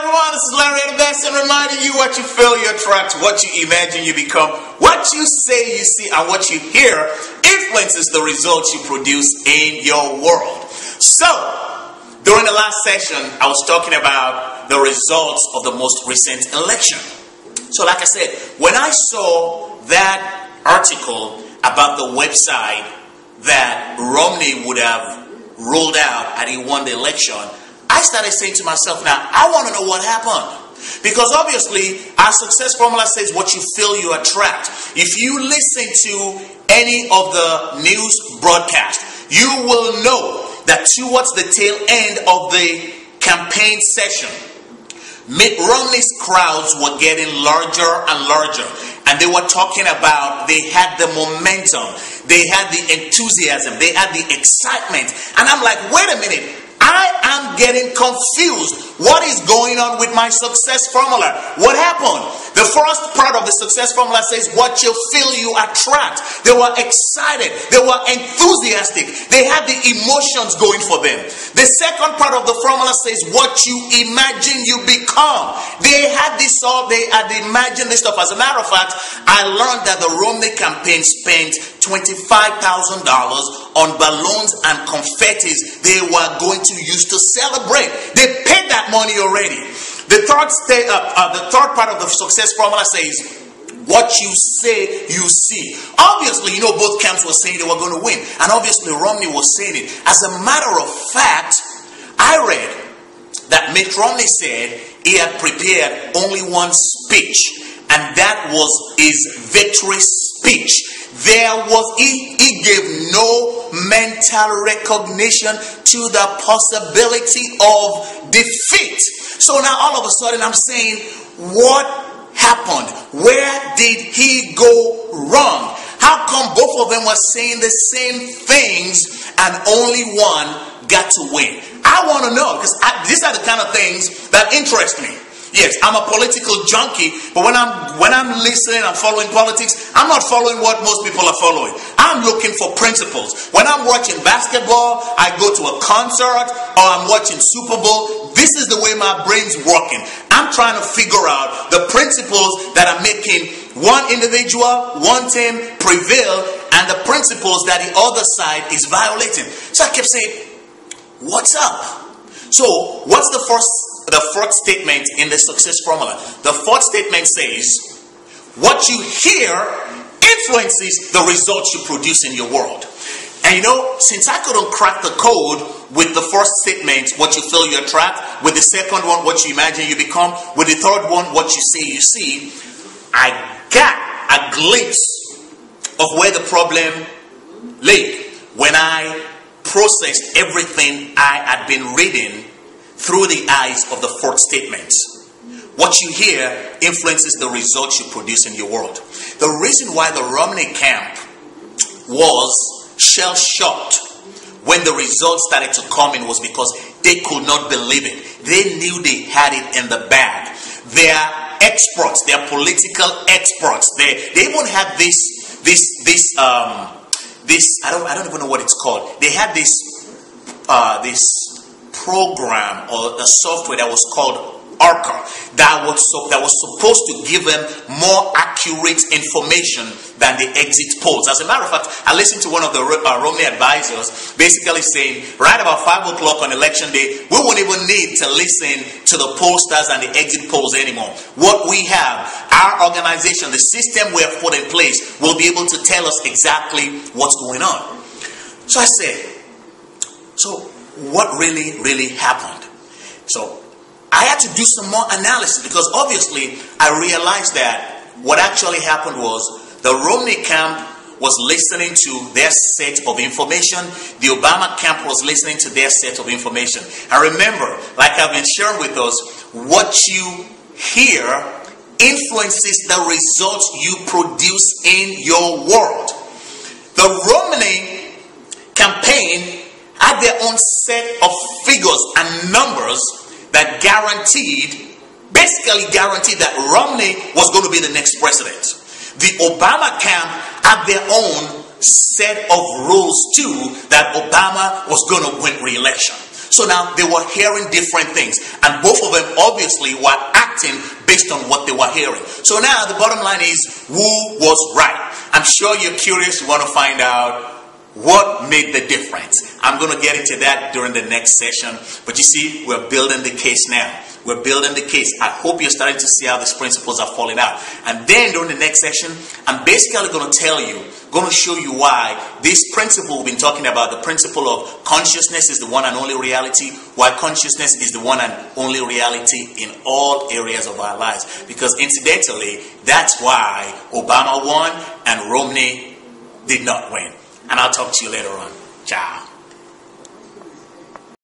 everyone, this is Larry the Best, and reminding you what you feel you attract, what you imagine you become, what you say you see, and what you hear influences the results you produce in your world. So, during the last session, I was talking about the results of the most recent election. So like I said, when I saw that article about the website that Romney would have rolled out had he won the election, I started saying to myself, now, I want to know what happened. Because obviously, our success formula says what you feel you attract. If you listen to any of the news broadcast, you will know that towards the tail end of the campaign session, Mitt Romney's crowds were getting larger and larger. And they were talking about, they had the momentum, they had the enthusiasm, they had the excitement. And I'm like, wait a minute. I am getting confused. What is going on with my success formula? What happened? The first part of the success formula says what you feel you attract. They were excited. They were enthusiastic. They had the emotions going for them. The second part of the formula says what you imagine you become. They had this all. They had imagined this stuff. As a matter of fact, I learned that the Romney campaign spent $25,000 on balloons and confettis they were going to use to celebrate. They paid that money already. The third part of the success formula says what you say you see. Obviously, you know, both camps were saying they were going to win, and obviously Romney was saying it. As a matter of fact, I read that Mitt Romney said he had prepared only one speech, and that was his victory speech. He gave no mental recognition to the possibility of defeat. So now all of a sudden I'm saying, what happened? Where did he go wrong? How come both of them were saying the same things and only one got to win? I want to know, because these are the kind of things that interest me. Yes, I'm a political junkie, but when I'm listening and following politics, I'm not following what most people are following. I'm looking for principles. When I'm watching basketball, I go to a concert, or I'm watching Super Bowl. This is the way my brain's working. I'm trying to figure out the principles that are making one individual, one team prevail, and the principles that the other side is violating. So I kept saying, what's up? So what's the fourth statement in the success formula? The fourth statement says, what you hear influences the results you produce in your world. And you know, since I couldn't crack the code with the first statement, what you feel you attract, with the second one, what you imagine you become, with the third one, what you say you see, I got a glimpse of where the problem lay when I processed everything I had been reading through the eyes of the fourth statement. What you hear influences the results you produce in your world. The reason why the Romney camp was shell-shocked when the results started to come in was because they could not believe it. They knew they had it in the bag. Their experts, their political experts, they even had this I don't even know what it's called. They had this program or a software that was called Arca that was supposed to give them more accurate information than the exit polls. As a matter of fact, I listened to one of the Romney advisors basically saying, right about 5 o'clock on election day, we won't even need to listen to the pollsters and the exit polls anymore. What we have, our organization, the system we have put in place, will be able to tell us exactly what's going on. So I said, so what really happened? So I had to do some more analysis, because obviously I realized that what actually happened was the Romney camp was listening to their set of information. The Obama camp was listening to their set of information. And remember, like I've been sharing with us, what you hear influences the results you produce in your world. The Romney campaign had their own set of figures and numbers that basically guaranteed that Romney was going to be the next president. The Obama camp had their own set of rules too, that Obama was going to win re-election. So now they were hearing different things, and both of them obviously were acting based on what they were hearing. So now the bottom line is, who was right? I'm sure you're curious, you want to find out what made the difference. I'm going to get into that during the next session, but you see, we're building the case now. We're building the case. I hope you're starting to see how these principles are falling out. And then during the next section, I'm basically going to tell you, going to show you why this principle we've been talking about, the principle of consciousness is the one and only reality, why consciousness is the one and only reality in all areas of our lives. Because incidentally, that's why Obama won and Romney did not win. And I'll talk to you later on. Ciao.